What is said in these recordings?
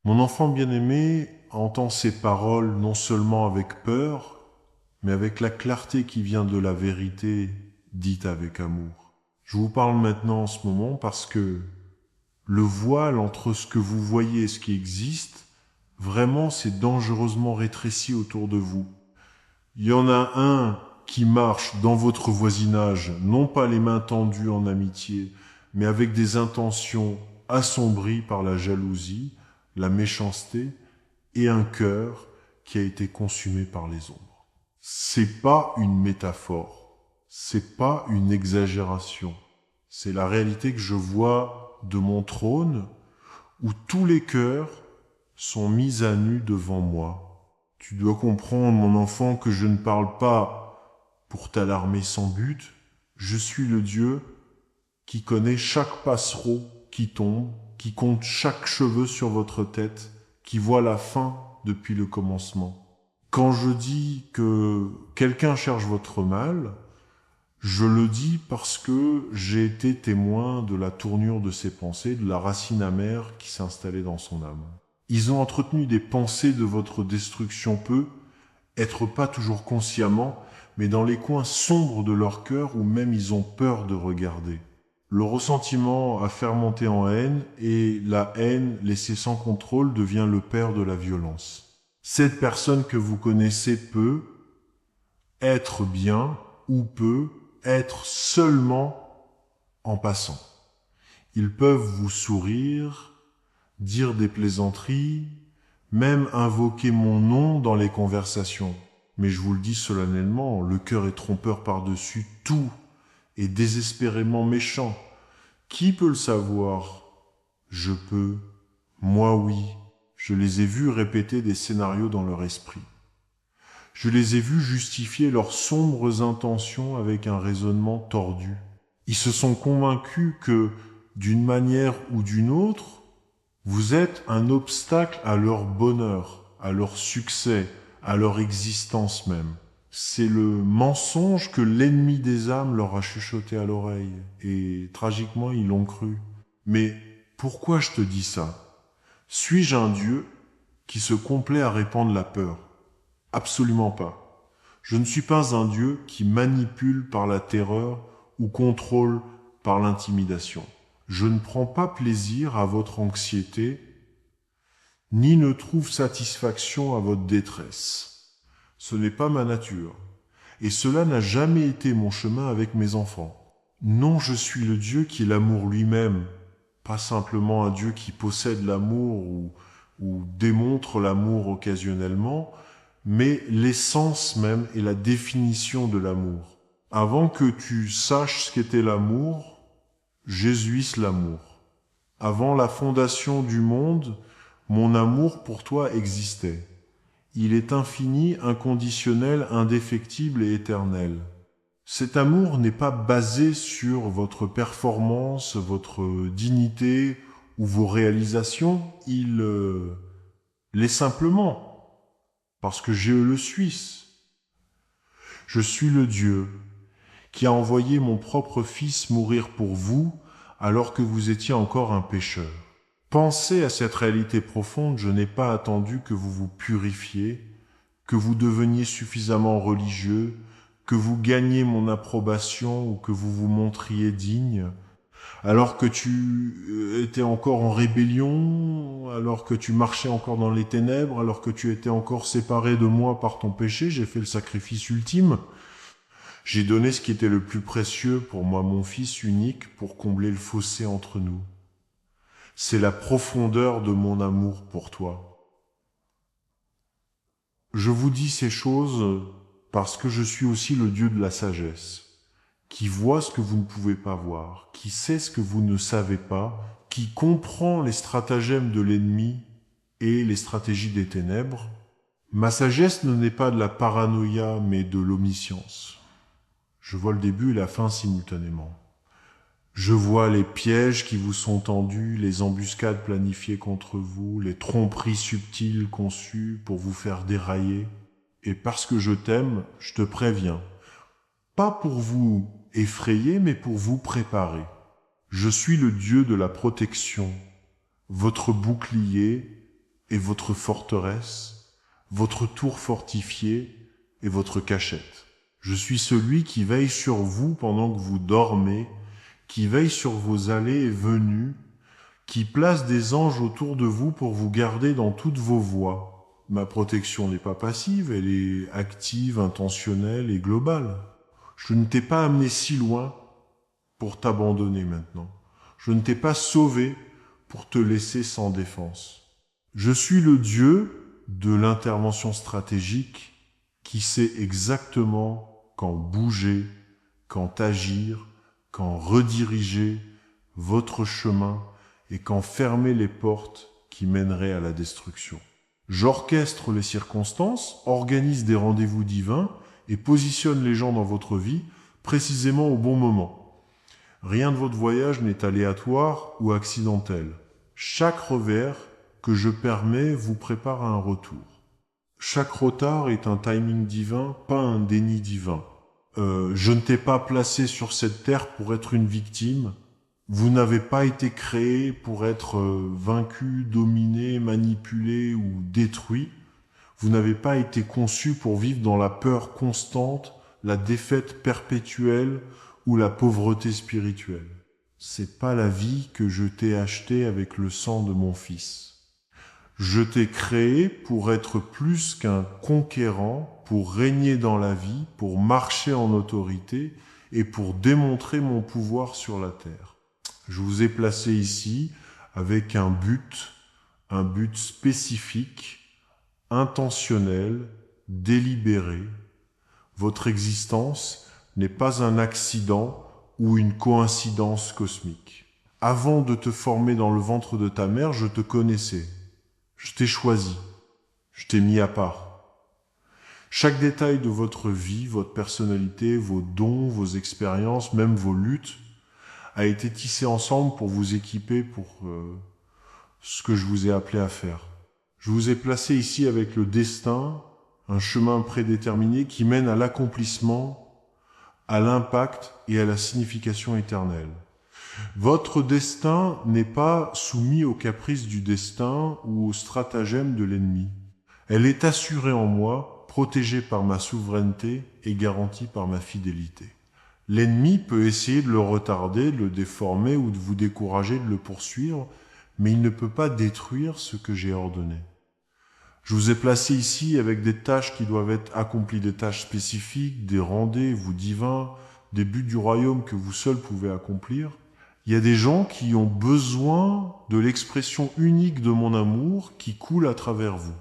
Mon enfant bien-aimé entend ces paroles non seulement avec peur, mais avec la clarté qui vient de la vérité dite avec amour. Je vous parle maintenant en ce moment parce que le voile entre ce que vous voyez et ce qui existe, vraiment c'est dangereusement rétréci autour de vous. Il y en a un qui marche dans votre voisinage, non pas les mains tendues en amitié, mais avec des intentions assombries par la jalousie, la méchanceté et un cœur qui a été consumé par les ombres. C'est pas une métaphore, c'est pas une exagération. C'est la réalité que je vois de mon trône où tous les cœurs sont mis à nu devant moi. Tu dois comprendre, mon enfant, que je ne parle pas pour t'alarmer sans but. Je suis le Dieu qui connaît chaque passereau qui tombe, qui compte chaque cheveu sur votre tête, qui voit la fin depuis le commencement. Quand je dis que quelqu'un cherche votre mal, je le dis parce que j'ai été témoin de la tournure de ses pensées, de la racine amère qui s'installait dans son âme. Ils ont entretenu des pensées de votre destruction être pas toujours consciemment, mais dans les coins sombres de leur cœur où même ils ont peur de regarder. Le ressentiment a fermenté en haine et la haine, laissée sans contrôle, devient le père de la violence. Cette personne que vous connaissez peut être bien ou peut être seulement en passant. Ils peuvent vous sourire, dire des plaisanteries, même invoquer mon nom dans les conversations. Mais je vous le dis solennellement, le cœur est trompeur par-dessus tout et désespérément méchant. Qui peut le savoir? Je peux. Moi oui. Je les ai vus répéter des scénarios dans leur esprit. Je les ai vus justifier leurs sombres intentions avec un raisonnement tordu. Ils se sont convaincus que, d'une manière ou d'une autre, vous êtes un obstacle à leur bonheur, à leur succès, à leur existence même. C'est le mensonge que l'ennemi des âmes leur a chuchoté à l'oreille. Et tragiquement, ils l'ont cru. Mais pourquoi je te dis ça? Suis-je un Dieu qui se complaît à répandre la peur? Absolument pas. Je ne suis pas un Dieu qui manipule par la terreur ou contrôle par l'intimidation. Je ne prends pas plaisir à votre anxiété, ni ne trouve satisfaction à votre détresse. Ce n'est pas ma nature, et cela n'a jamais été mon chemin avec mes enfants. Non, je suis le Dieu qui est l'amour lui-même, pas simplement un Dieu qui possède l'amour ou démontre l'amour occasionnellement, mais l'essence même et la définition de l'amour. Avant que tu saches ce qu'était l'amour, Jésus l'amour. Avant la fondation du monde, mon amour pour toi existait. Il est infini, inconditionnel, indéfectible et éternel. Cet amour n'est pas basé sur votre performance, votre dignité ou vos réalisations, il l'est simplement parce que je le suis. Je suis le Dieu qui a envoyé mon propre Fils mourir pour vous alors que vous étiez encore un pécheur. Pensez à cette réalité profonde, je n'ai pas attendu que vous vous purifiez, que vous deveniez suffisamment religieux, que vous gagniez mon approbation ou que vous vous montriez digne, alors que tu étais encore en rébellion, alors que tu marchais encore dans les ténèbres, alors que tu étais encore séparé de moi par ton péché, j'ai fait le sacrifice ultime. J'ai donné ce qui était le plus précieux pour moi, mon Fils unique, pour combler le fossé entre nous. C'est la profondeur de mon amour pour toi. Je vous dis ces choses parce que je suis aussi le Dieu de la sagesse, qui voit ce que vous ne pouvez pas voir, qui sait ce que vous ne savez pas, qui comprend les stratagèmes de l'ennemi et les stratégies des ténèbres. Ma sagesse ne naît pas de la paranoïa, mais de l'omniscience. Je vois le début et la fin simultanément. Je vois les pièges qui vous sont tendus, les embuscades planifiées contre vous, les tromperies subtiles conçues pour vous faire dérailler. Et parce que je t'aime, je te préviens. Pas pour vous effrayer, mais pour vous préparer. Je suis le Dieu de la protection, votre bouclier, est votre forteresse, votre tour fortifiée et votre cachette. Je suis celui qui veille sur vous pendant que vous dormez, qui veille sur vos allées et venues, qui place des anges autour de vous pour vous garder dans toutes vos voies. Ma protection n'est pas passive, elle est active, intentionnelle et globale. Je ne t'ai pas amené si loin pour t'abandonner maintenant. Je ne t'ai pas sauvé pour te laisser sans défense. Je suis le Dieu de l'intervention stratégique qui sait exactement quand bouger, quand agir, quand rediriger votre chemin et quand fermer les portes qui mèneraient à la destruction. J'orchestre les circonstances, organise des rendez-vous divins et positionne les gens dans votre vie précisément au bon moment. Rien de votre voyage n'est aléatoire ou accidentel. Chaque revers que je permets vous prépare à un retour. Chaque retard est un timing divin, pas un déni divin. Je ne t'ai pas placé sur cette terre pour être une victime. Vous n'avez pas été créé pour être vaincu, dominé, manipulé ou détruit. Vous n'avez pas été conçu pour vivre dans la peur constante, la défaite perpétuelle ou la pauvreté spirituelle. C'est pas la vie que je t'ai achetée avec le sang de mon fils. Je t'ai créé pour être plus qu'un conquérant, pour régner dans la vie, pour marcher en autorité et pour démontrer mon pouvoir sur la terre. Je vous ai placé ici avec un but spécifique, intentionnel, délibéré. Votre existence n'est pas un accident ou une coïncidence cosmique. Avant de te former dans le ventre de ta mère, je te connaissais. Je t'ai choisi. Je t'ai mis à part. Chaque détail de votre vie, votre personnalité, vos dons, vos expériences, même vos luttes, a été tissé ensemble pour vous équiper pour ce que je vous ai appelé à faire. Je vous ai placé ici avec le destin, un chemin prédéterminé qui mène à l'accomplissement, à l'impact et à la signification éternelle. Votre destin n'est pas soumis aux caprices du destin ou aux stratagèmes de l'ennemi. Elle est assurée en moi, protégée par ma souveraineté et garantie par ma fidélité. L'ennemi peut essayer de le retarder, de le déformer ou de vous décourager de le poursuivre, mais il ne peut pas détruire ce que j'ai ordonné. Je vous ai placé ici avec des tâches qui doivent être accomplies, des tâches spécifiques, des rendez-vous divins, des buts du royaume que vous seuls pouvez accomplir. Il y a des gens qui ont besoin de l'expression unique de mon amour qui coule à travers vous.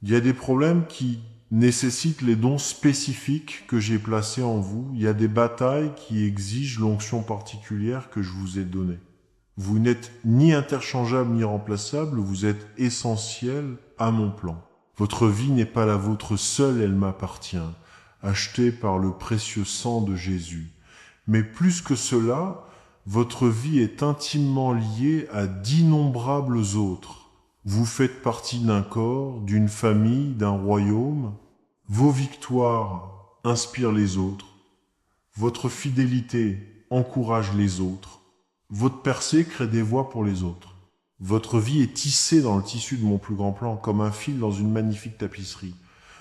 Il y a des problèmes qui nécessitent les dons spécifiques que j'ai placés en vous. Il y a des batailles qui exigent l'onction particulière que je vous ai donnée. Vous n'êtes ni interchangeable ni remplaçable, vous êtes essentiel à mon plan. Votre vie n'est pas la vôtre seule, elle m'appartient, achetée par le précieux sang de Jésus. Mais plus que cela, votre vie est intimement liée à d'innombrables autres. Vous faites partie d'un corps, d'une famille, d'un royaume. Vos victoires inspirent les autres. Votre fidélité encourage les autres. Votre percée crée des voies pour les autres. Votre vie est tissée dans le tissu de mon plus grand plan, comme un fil dans une magnifique tapisserie.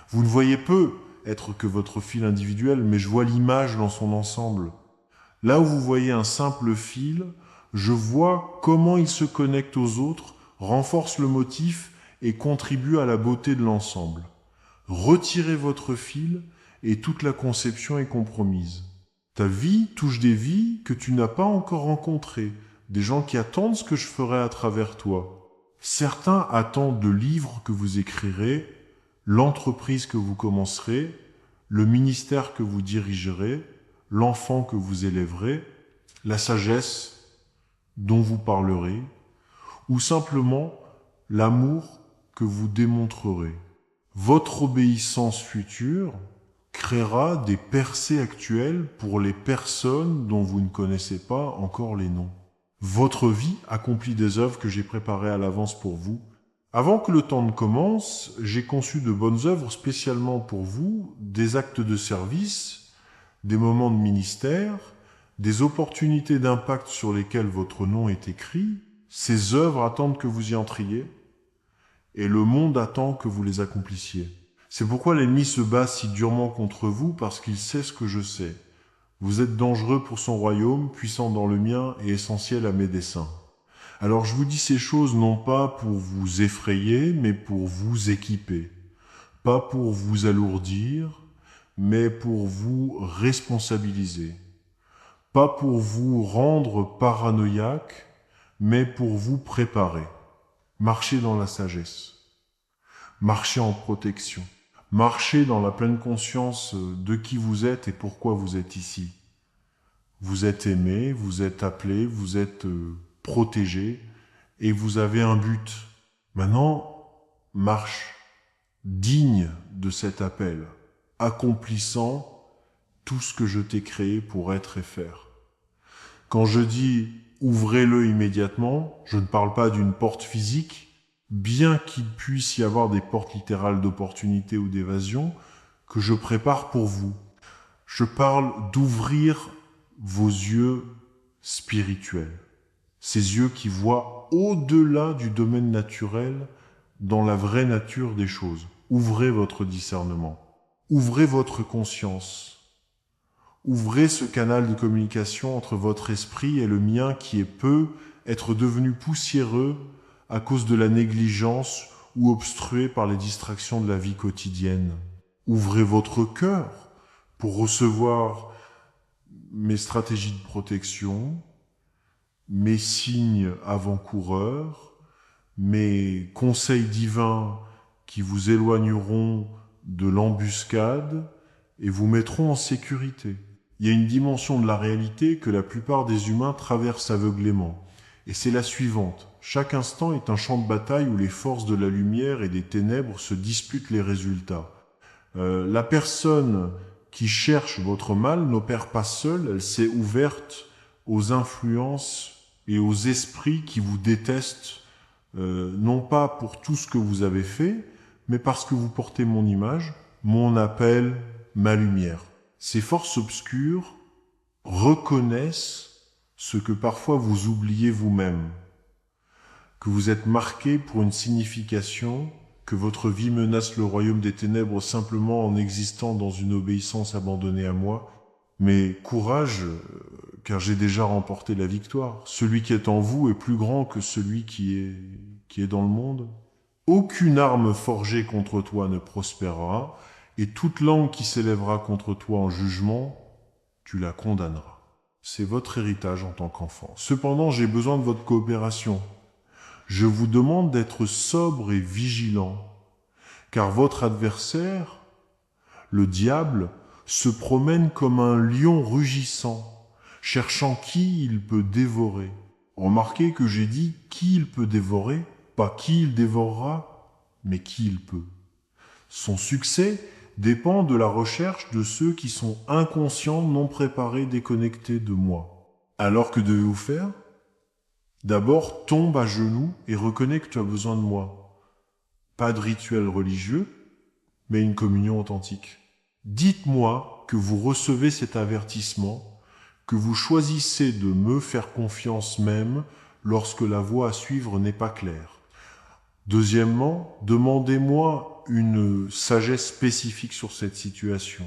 Vous ne voyez peu être que votre fil individuel, mais je vois l'image dans son ensemble. Là où vous voyez un simple fil, je vois comment il se connecte aux autres, renforce le motif et contribue à la beauté de l'ensemble. Retirez votre fil et toute la conception est compromise. Ta vie touche des vies que tu n'as pas encore rencontrées, des gens qui attendent ce que je ferai à travers toi. Certains attendent le livre que vous écrirez, l'entreprise que vous commencerez, le ministère que vous dirigerez, l'enfant que vous élèverez, la sagesse dont vous parlerez, ou simplement l'amour que vous démontrerez. Votre obéissance future créera des percées actuelles pour les personnes dont vous ne connaissez pas encore les noms. Votre vie accomplit des œuvres que j'ai préparées à l'avance pour vous. Avant que le temps ne commence, j'ai conçu de bonnes œuvres spécialement pour vous, des actes de service, des moments de ministère, des opportunités d'impact sur lesquelles votre nom est écrit. Ces œuvres attendent que vous y entriez, et le monde attend que vous les accomplissiez. C'est pourquoi l'ennemi se bat si durement contre vous, parce qu'il sait ce que je sais. Vous êtes dangereux pour son royaume, puissant dans le mien et essentiel à mes desseins. Alors je vous dis ces choses non pas pour vous effrayer, mais pour vous équiper. Pas pour vous alourdir, mais pour vous responsabiliser. Pas pour vous rendre paranoïaque, mais pour vous préparer. Marchez dans la sagesse. Marchez en protection. Marchez dans la pleine conscience de qui vous êtes et pourquoi vous êtes ici. Vous êtes aimé, vous êtes appelé, vous êtes protégé et vous avez un but. Maintenant, marche digne de cet appel, accomplissant tout ce que je t'ai créé pour être et faire. Quand je dis ouvrez-le immédiatement, je ne parle pas d'une porte physique, bien qu'il puisse y avoir des portes littérales d'opportunité ou d'évasion que je prépare pour vous. Je parle d'ouvrir vos yeux spirituels, ces yeux qui voient au-delà du domaine naturel dans la vraie nature des choses. Ouvrez votre discernement, ouvrez votre conscience, ouvrez ce canal de communication entre votre esprit et le mien qui peut être devenu poussiéreux à cause de la négligence ou obstrué par les distractions de la vie quotidienne. Ouvrez votre cœur pour recevoir mes stratégies de protection, mes signes avant-coureurs, mes conseils divins qui vous éloigneront de l'embuscade et vous mettront en sécurité. Il y a une dimension de la réalité que la plupart des humains traversent aveuglément. Et c'est la suivante. Chaque instant est un champ de bataille où les forces de la lumière et des ténèbres se disputent les résultats. La personne qui cherche votre mal n'opère pas seule, elle s'est ouverte aux influences et aux esprits qui vous détestent, non pas pour tout ce que vous avez fait, mais parce que vous portez mon image, mon appel, ma lumière. Ces forces obscures reconnaissent ce que parfois vous oubliez vous-même, que vous êtes marqué pour une signification, que votre vie menace le royaume des ténèbres simplement en existant dans une obéissance abandonnée à moi. Mais courage, car j'ai déjà remporté la victoire. Celui qui est en vous est plus grand que celui qui est dans le monde. Aucune arme forgée contre toi ne prospérera, et toute langue qui s'élèvera contre toi en jugement, tu la condamneras. C'est votre héritage en tant qu'enfant. Cependant, j'ai besoin de votre coopération. Je vous demande d'être sobre et vigilant, car votre adversaire, le diable, se promène comme un lion rugissant, cherchant qui il peut dévorer. Remarquez que j'ai dit qui il peut dévorer, pas qui il dévorera, mais qui il peut. Son succès dépend de la recherche de ceux qui sont inconscients, non préparés, déconnectés de moi. Alors que devez-vous faire ? D'abord, tombe à genoux et reconnais que tu as besoin de moi. Pas de rituel religieux, mais une communion authentique. Dites-moi que vous recevez cet avertissement, que vous choisissez de me faire confiance même lorsque la voie à suivre n'est pas claire. Deuxièmement, demandez-moi une sagesse spécifique sur cette situation.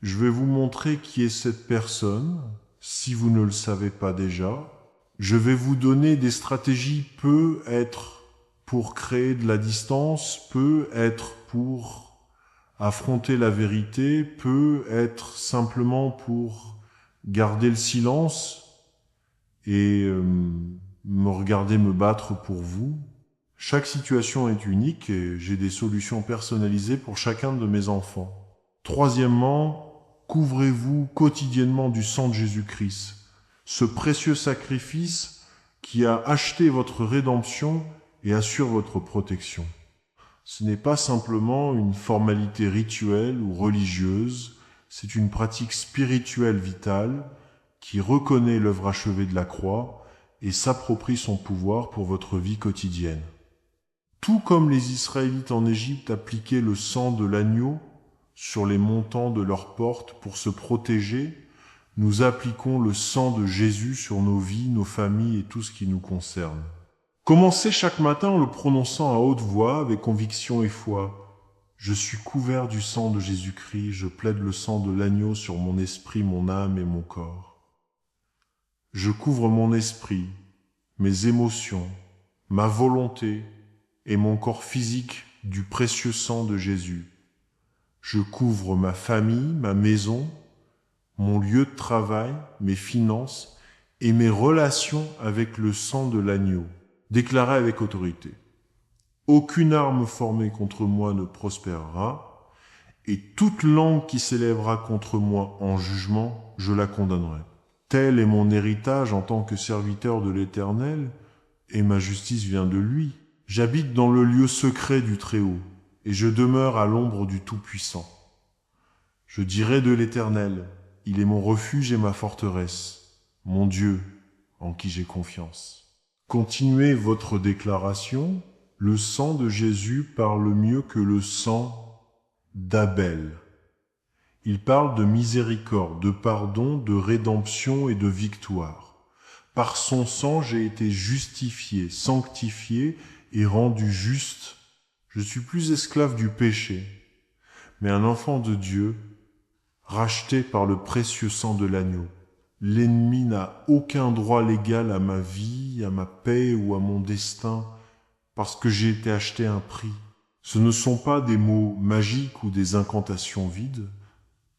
Je vais vous montrer qui est cette personne, si vous ne le savez pas déjà. Je vais vous donner des stratégies, peut être pour créer de la distance, peut être pour affronter la vérité, peut être simplement pour garder le silence et me regarder me battre pour vous. Chaque situation est unique et j'ai des solutions personnalisées pour chacun de mes enfants. Troisièmement, couvrez-vous quotidiennement du sang de Jésus-Christ, ce précieux sacrifice qui a acheté votre rédemption et assure votre protection. Ce n'est pas simplement une formalité rituelle ou religieuse, c'est une pratique spirituelle vitale qui reconnaît l'œuvre achevée de la croix et s'approprie son pouvoir pour votre vie quotidienne. Tout comme les Israélites en Égypte appliquaient le sang de l'agneau sur les montants de leurs portes pour se protéger, nous appliquons le sang de Jésus sur nos vies, nos familles et tout ce qui nous concerne. Commencez chaque matin en le prononçant à haute voix, avec conviction et foi. Je suis couvert du sang de Jésus-Christ, je plaide le sang de l'agneau sur mon esprit, mon âme et mon corps. Je couvre mon esprit, mes émotions, ma volonté et mon corps physique du précieux sang de Jésus. Je couvre ma famille, ma maison, mon lieu de travail, mes finances et mes relations avec le sang de l'agneau. Déclarez avec autorité. Aucune arme formée contre moi ne prospérera, et toute langue qui s'élèvera contre moi en jugement, je la condamnerai. Tel est mon héritage en tant que serviteur de l'Éternel, et ma justice vient de lui. J'habite dans le lieu secret du Très-Haut, et je demeure à l'ombre du Tout-Puissant. Je dirai de l'Éternel, il est mon refuge et ma forteresse, mon Dieu, en qui j'ai confiance. Continuez votre déclaration. Le sang de Jésus parle mieux que le sang d'Abel. Il parle de miséricorde, de pardon, de rédemption et de victoire. Par son sang, j'ai été justifié, sanctifié et rendu juste. Je suis plus esclave du péché, mais un enfant de Dieu, racheté par le précieux sang de l'agneau. L'ennemi n'a aucun droit légal à ma vie, à ma paix ou à mon destin, parce que j'ai été acheté à un prix. Ce ne sont pas des mots magiques ou des incantations vides,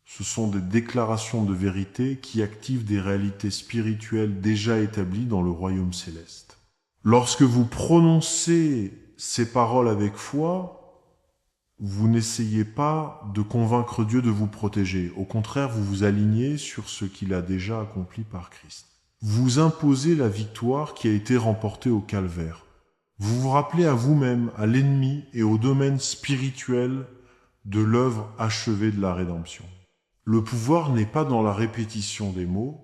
ce sont des déclarations de vérité qui activent des réalités spirituelles déjà établies dans le royaume céleste. Lorsque vous prononcez ces paroles avec foi, vous n'essayez pas de convaincre Dieu de vous protéger. Au contraire, vous vous alignez sur ce qu'il a déjà accompli par Christ. Vous imposez la victoire qui a été remportée au calvaire. Vous vous rappelez à vous-même, à l'ennemi et au domaine spirituel de l'œuvre achevée de la rédemption. Le pouvoir n'est pas dans la répétition des mots,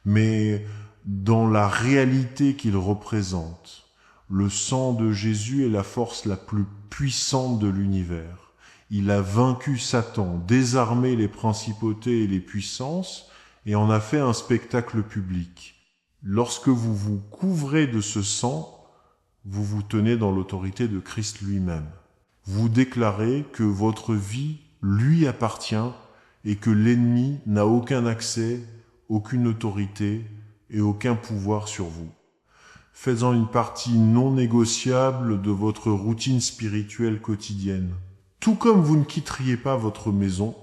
mais dans la réalité qu'il représente. Le sang de Jésus est la force la plus puissante de l'univers. Il a vaincu Satan, désarmé les principautés et les puissances, et en a fait un spectacle public. Lorsque vous vous couvrez de ce sang, vous vous tenez dans l'autorité de Christ lui-même. Vous déclarez que votre vie lui appartient et que l'ennemi n'a aucun accès, aucune autorité et aucun pouvoir sur vous. Faites-en une partie non négociable de votre routine spirituelle quotidienne. Tout comme vous ne quitteriez pas votre maison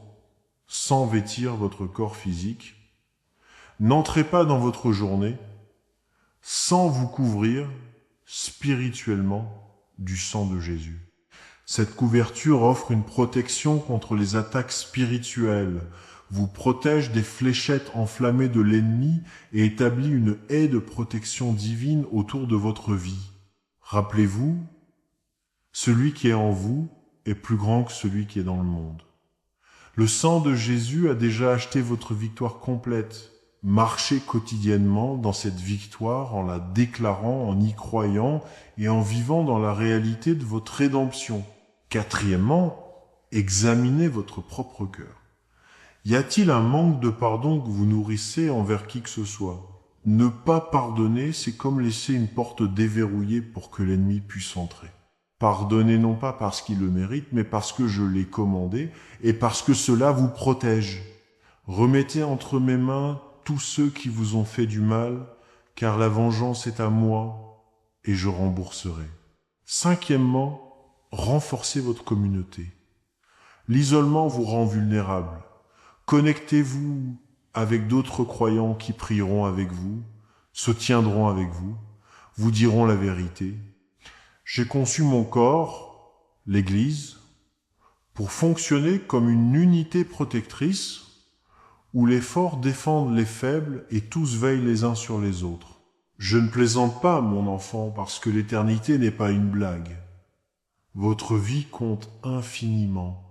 sans vêtir votre corps physique, n'entrez pas dans votre journée sans vous couvrir spirituellement du sang de Jésus. Cette couverture offre une protection contre les attaques spirituelles, vous protège des fléchettes enflammées de l'ennemi et établit une haie de protection divine autour de votre vie. Rappelez-vous, celui qui est en vous est plus grand que celui qui est dans le monde. Le sang de Jésus a déjà acheté votre victoire complète. Marchez quotidiennement dans cette victoire en la déclarant, en y croyant et en vivant dans la réalité de votre rédemption. Quatrièmement, examinez votre propre cœur. Y a-t-il un manque de pardon que vous nourrissez envers qui que ce soit? Ne pas pardonner, c'est comme laisser une porte déverrouillée pour que l'ennemi puisse entrer. Pardonnez non pas parce qu'il le mérite, mais parce que je l'ai commandé et parce que cela vous protège. Remettez entre mes mains tous ceux qui vous ont fait du mal, car la vengeance est à moi et je rembourserai. Cinquièmement, renforcez votre communauté. L'isolement vous rend vulnérable. Connectez-vous avec d'autres croyants qui prieront avec vous, se tiendront avec vous, vous diront la vérité. J'ai conçu mon corps, l'Église, pour fonctionner comme une unité protectrice où les forts défendent les faibles et tous veillent les uns sur les autres. Je ne plaisante pas, mon enfant, parce que l'éternité n'est pas une blague. Votre vie compte infiniment.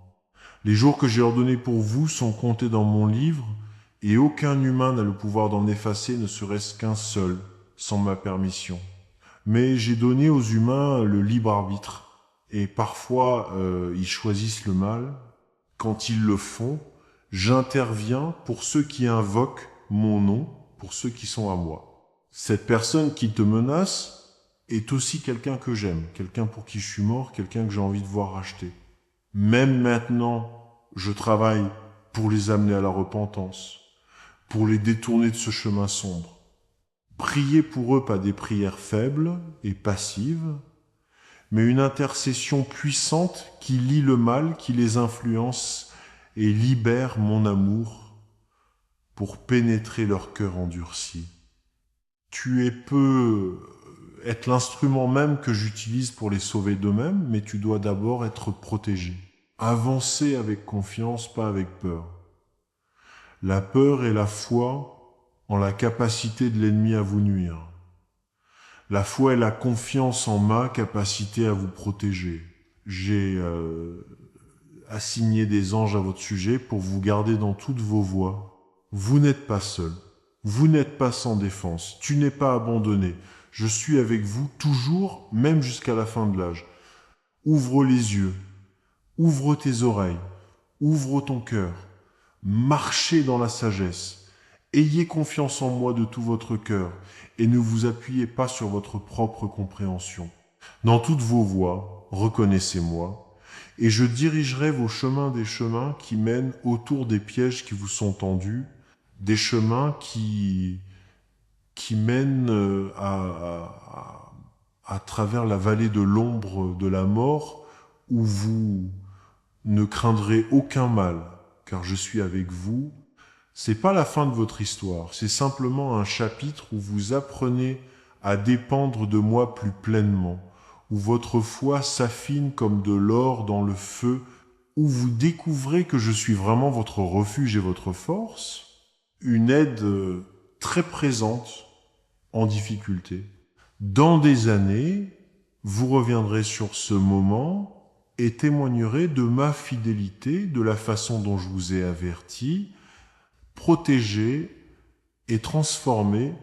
Les jours que j'ai ordonnés pour vous sont comptés dans mon livre, et aucun humain n'a le pouvoir d'en effacer, ne serait-ce qu'un seul, sans ma permission. Mais j'ai donné aux humains le libre arbitre, et parfois ils choisissent le mal. Quand ils le font, j'interviens pour ceux qui invoquent mon nom, pour ceux qui sont à moi. Cette personne qui te menace est aussi quelqu'un que j'aime, quelqu'un pour qui je suis mort, quelqu'un que j'ai envie de voir racheter. Même maintenant, je travaille pour les amener à la repentance, pour les détourner de ce chemin sombre. Priez pour eux pas des prières faibles et passives, mais une intercession puissante qui lie le mal, qui les influence et libère mon amour pour pénétrer leur cœur endurci. Tu peux être l'instrument même que j'utilise pour les sauver d'eux-mêmes, mais tu dois d'abord être protégé. Avancez avec confiance, pas avec peur. La peur et la foi ont la capacité de l'ennemi à vous nuire. La foi est la confiance en ma capacité à vous protéger. J'ai assigné des anges à votre sujet pour vous garder dans toutes vos voies. Vous n'êtes pas seul. Vous n'êtes pas sans défense. Tu n'es pas abandonné. Je suis avec vous toujours, même jusqu'à la fin de l'âge. Ouvre les yeux. Ouvre tes oreilles. Ouvre ton cœur. Marchez dans la sagesse. Ayez confiance en moi de tout votre cœur et ne vous appuyez pas sur votre propre compréhension. Dans toutes vos voies, reconnaissez-moi, et je dirigerai vos chemins des chemins qui mènent autour des pièges qui vous sont tendus, des chemins qui mènent à travers la vallée de l'ombre de la mort, où vous ne craindrez aucun mal, car je suis avec vous. C'est pas la fin de votre histoire, c'est simplement un chapitre où vous apprenez à dépendre de moi plus pleinement, où votre foi s'affine comme de l'or dans le feu, où vous découvrez que je suis vraiment votre refuge et votre force, une aide très présente en difficulté. Dans des années, vous reviendrez sur ce moment et témoignerez de ma fidélité, de la façon dont je vous ai averti, protéger et transformer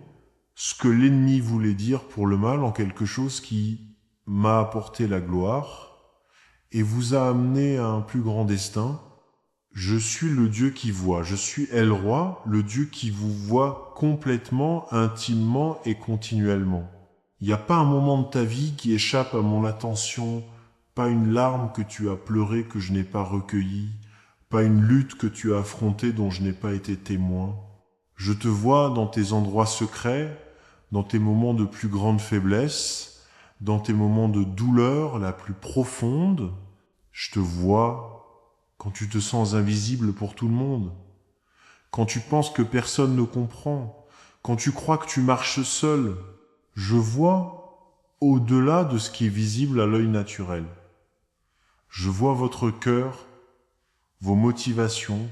ce que l'ennemi voulait dire pour le mal en quelque chose qui m'a apporté la gloire et vous a amené à un plus grand destin. Je suis le Dieu qui voit, je suis El Roi, le Dieu qui vous voit complètement, intimement et continuellement. Il n'y a pas un moment de ta vie qui échappe à mon attention, pas une larme que tu as pleurée que je n'ai pas recueillie, pas une lutte que tu as affrontée dont je n'ai pas été témoin. Je te vois dans tes endroits secrets, dans tes moments de plus grande faiblesse, dans tes moments de douleur la plus profonde. Je te vois quand tu te sens invisible pour tout le monde, quand tu penses que personne ne comprend, quand tu crois que tu marches seul. Je vois au-delà de ce qui est visible à l'œil naturel. Je vois votre cœur, vos motivations,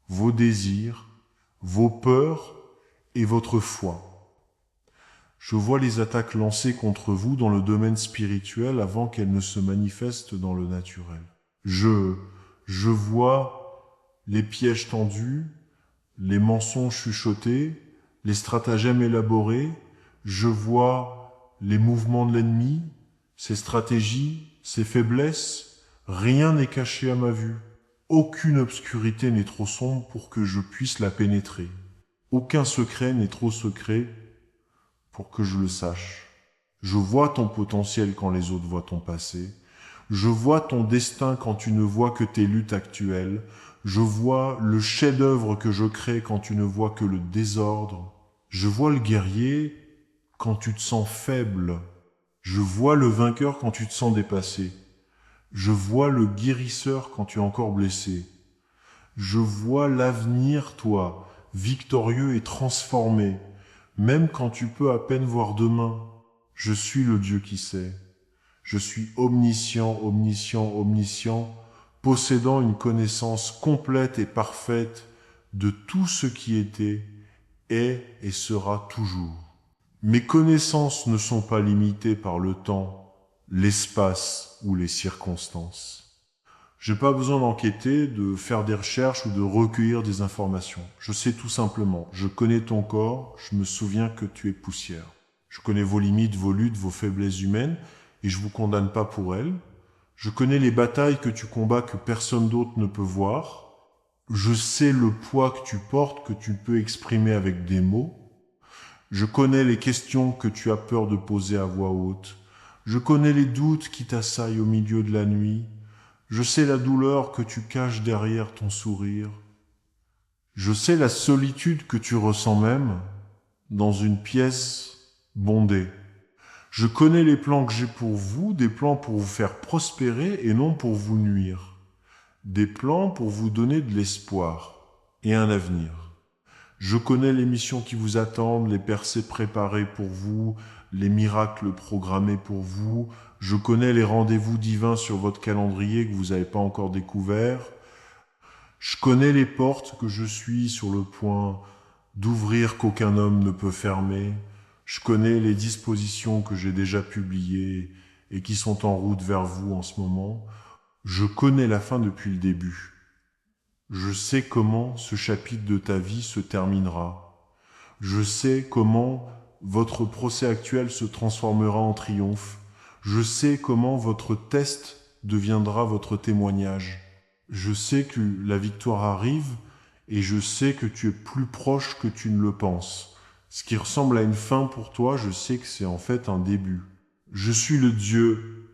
vos désirs, vos peurs et votre foi. Je vois les attaques lancées contre vous dans le domaine spirituel avant qu'elles ne se manifestent dans le naturel. Je vois les pièges tendus, les mensonges chuchotés, les stratagèmes élaborés. Je vois les mouvements de l'ennemi, ses stratégies, ses faiblesses. Rien n'est caché à ma vue. Aucune obscurité n'est trop sombre pour que je puisse la pénétrer. Aucun secret n'est trop secret pour que je le sache. Je vois ton potentiel quand les autres voient ton passé. Je vois ton destin quand tu ne vois que tes luttes actuelles. Je vois le chef-d'œuvre que je crée quand tu ne vois que le désordre. Je vois le guerrier quand tu te sens faible. Je vois le vainqueur quand tu te sens dépassé. Je vois le guérisseur quand tu es encore blessé. Je vois l'avenir, toi, victorieux et transformé, même quand tu peux à peine voir demain. Je suis le Dieu qui sait. Je suis omniscient, omniscient, omniscient, possédant une connaissance complète et parfaite de tout ce qui était, est et sera toujours. Mes connaissances ne sont pas limitées par le temps, l'espace ou les circonstances. J'ai pas besoin d'enquêter, de faire des recherches ou de recueillir des informations. Je sais tout simplement, je connais ton corps, je me souviens que tu es poussière. Je connais vos limites, vos luttes, vos faiblesses humaines, et je vous condamne pas pour elles. Je connais les batailles que tu combats que personne d'autre ne peut voir. Je sais le poids que tu portes, que tu peux exprimer avec des mots. Je connais les questions que tu as peur de poser à voix haute. Je connais les doutes qui t'assaillent au milieu de la nuit. Je sais la douleur que tu caches derrière ton sourire. Je sais la solitude que tu ressens même dans une pièce bondée. Je connais les plans que j'ai pour vous, des plans pour vous faire prospérer et non pour vous nuire. Des plans pour vous donner de l'espoir et un avenir. Je connais les missions qui vous attendent, les percées préparées pour vous, les miracles programmés pour vous. Je connais les rendez-vous divins sur votre calendrier que vous n'avez pas encore découverts. Je connais les portes que je suis sur le point d'ouvrir qu'aucun homme ne peut fermer. Je connais les dispositions que j'ai déjà publiées et qui sont en route vers vous en ce moment. Je connais la fin depuis le début. Je sais comment ce chapitre de ta vie se terminera. Je sais comment votre procès actuel se transformera en triomphe. Je sais comment votre test deviendra votre témoignage. Je sais que la victoire arrive et je sais que tu es plus proche que tu ne le penses. Ce qui ressemble à une fin pour toi, je sais que c'est en fait un début. Je suis le Dieu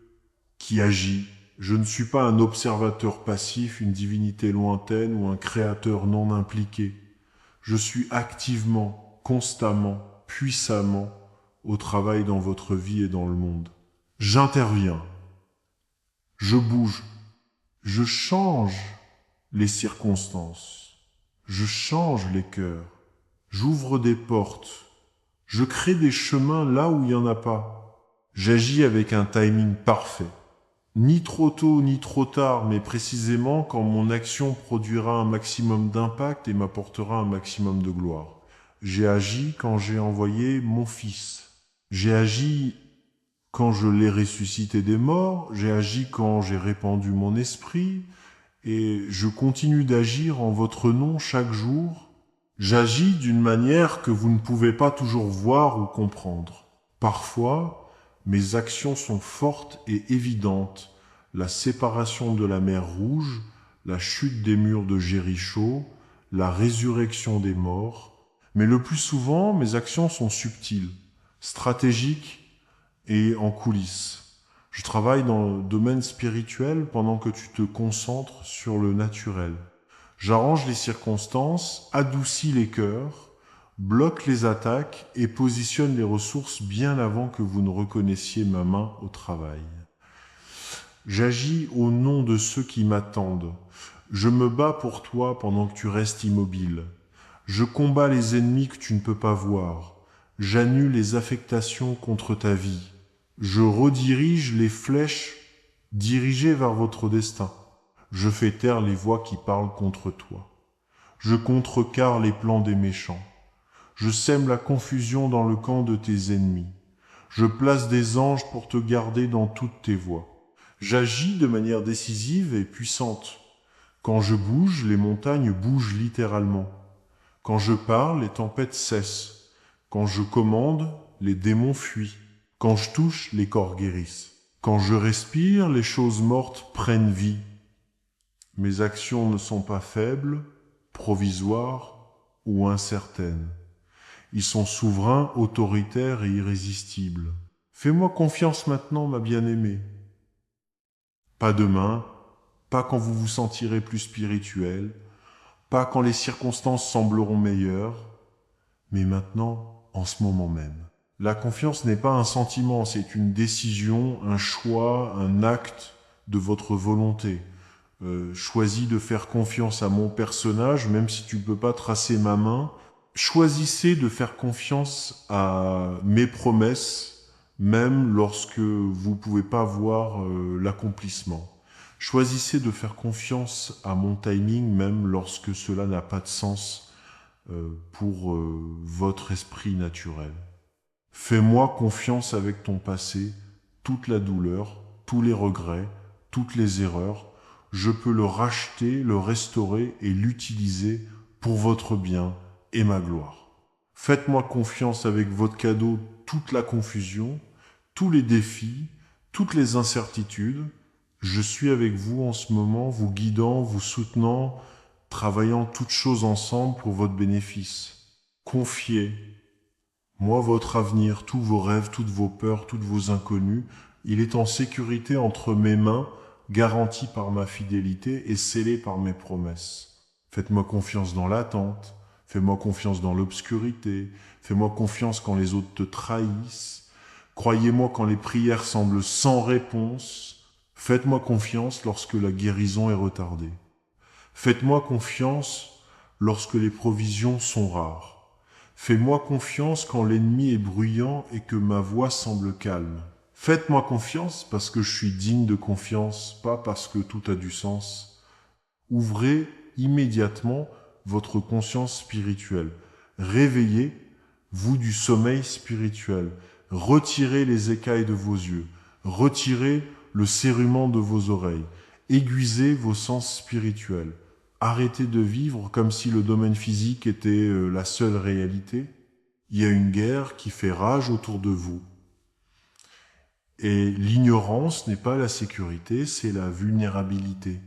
qui agit. Je ne suis pas un observateur passif, une divinité lointaine ou un créateur non impliqué. Je suis activement, constamment, puissamment au travail dans votre vie et dans le monde. J'interviens, je bouge, je change les circonstances, je change les cœurs, j'ouvre des portes, je crée des chemins là où il n'y en a pas. J'agis avec un timing parfait. Ni trop tôt ni trop tard, mais précisément quand mon action produira un maximum d'impact et m'apportera un maximum de gloire. J'ai agi quand j'ai envoyé mon Fils. J'ai agi quand je l'ai ressuscité des morts. J'ai agi quand j'ai répandu mon esprit. Et je continue d'agir en votre nom chaque jour. J'agis d'une manière que vous ne pouvez pas toujours voir ou comprendre. Parfois, mes actions sont fortes et évidentes. La séparation de la mer Rouge, la chute des murs de Jéricho, la résurrection des morts. Mais le plus souvent, mes actions sont subtiles, stratégiques et en coulisses. Je travaille dans le domaine spirituel pendant que tu te concentres sur le naturel. J'arrange les circonstances, adoucis les cœurs, bloque les attaques et positionne les ressources bien avant que vous ne reconnaissiez ma main au travail. J'agis au nom de ceux qui m'attendent. Je me bats pour toi pendant que tu restes immobile. Je combats les ennemis que tu ne peux pas voir. J'annule les affectations contre ta vie. Je redirige les flèches dirigées vers votre destin. Je fais taire les voix qui parlent contre toi. Je contrecarre les plans des méchants. Je sème la confusion dans le camp de tes ennemis. Je place des anges pour te garder dans toutes tes voies. J'agis de manière décisive et puissante. Quand je bouge, les montagnes bougent littéralement. Quand je parle, les tempêtes cessent. Quand je commande, les démons fuient. Quand je touche, les corps guérissent. Quand je respire, les choses mortes prennent vie. Mes actions ne sont pas faibles, provisoires ou incertaines. Ils sont souverains, autoritaires et irrésistibles. Fais-moi confiance maintenant, ma bien-aimée. Pas demain, pas quand vous vous sentirez plus spirituel, pas quand les circonstances sembleront meilleures, mais maintenant, en ce moment même. La confiance n'est pas un sentiment, c'est une décision, un choix, un acte de votre volonté. Choisis de faire confiance à mon personnage, même si tu ne peux pas tracer ma main. Choisissez de faire confiance à mes promesses, même lorsque vous ne pouvez pas voir l'accomplissement. Choisissez de faire confiance à mon timing, même lorsque cela n'a pas de sens pour votre esprit naturel. Fais-moi confiance avec ton passé, toute la douleur, tous les regrets, toutes les erreurs. Je peux le racheter, le restaurer et l'utiliser pour votre bien et ma gloire. Faites-moi confiance avec votre cadeau, toute la confusion, tous les défis, toutes les incertitudes. Je suis avec vous en ce moment, vous guidant, vous soutenant, travaillant toutes choses ensemble pour votre bénéfice. Confiez, Moi, votre avenir, tous vos rêves, toutes vos peurs, toutes vos inconnues, il est en sécurité entre mes mains, garanti par ma fidélité et scellé par mes promesses. Faites-moi confiance dans l'attente, fais-moi confiance dans l'obscurité, fais-moi confiance quand les autres te trahissent, croyez-moi quand les prières semblent sans réponse, faites-moi confiance lorsque la guérison est retardée. Faites-moi confiance lorsque les provisions sont rares. Fais-moi confiance quand l'ennemi est bruyant et que ma voix semble calme. Faites-moi confiance parce que je suis digne de confiance, pas parce que tout a du sens. Ouvrez immédiatement votre conscience spirituelle. Réveillez, vous du sommeil spirituel. Retirez les écailles de vos yeux. Retirez le cérument de vos oreilles. Aiguisez vos sens spirituels. Arrêtez de vivre comme si le domaine physique était la seule réalité. Il y a une guerre qui fait rage autour de vous. Et l'ignorance n'est pas la sécurité, c'est la vulnérabilité.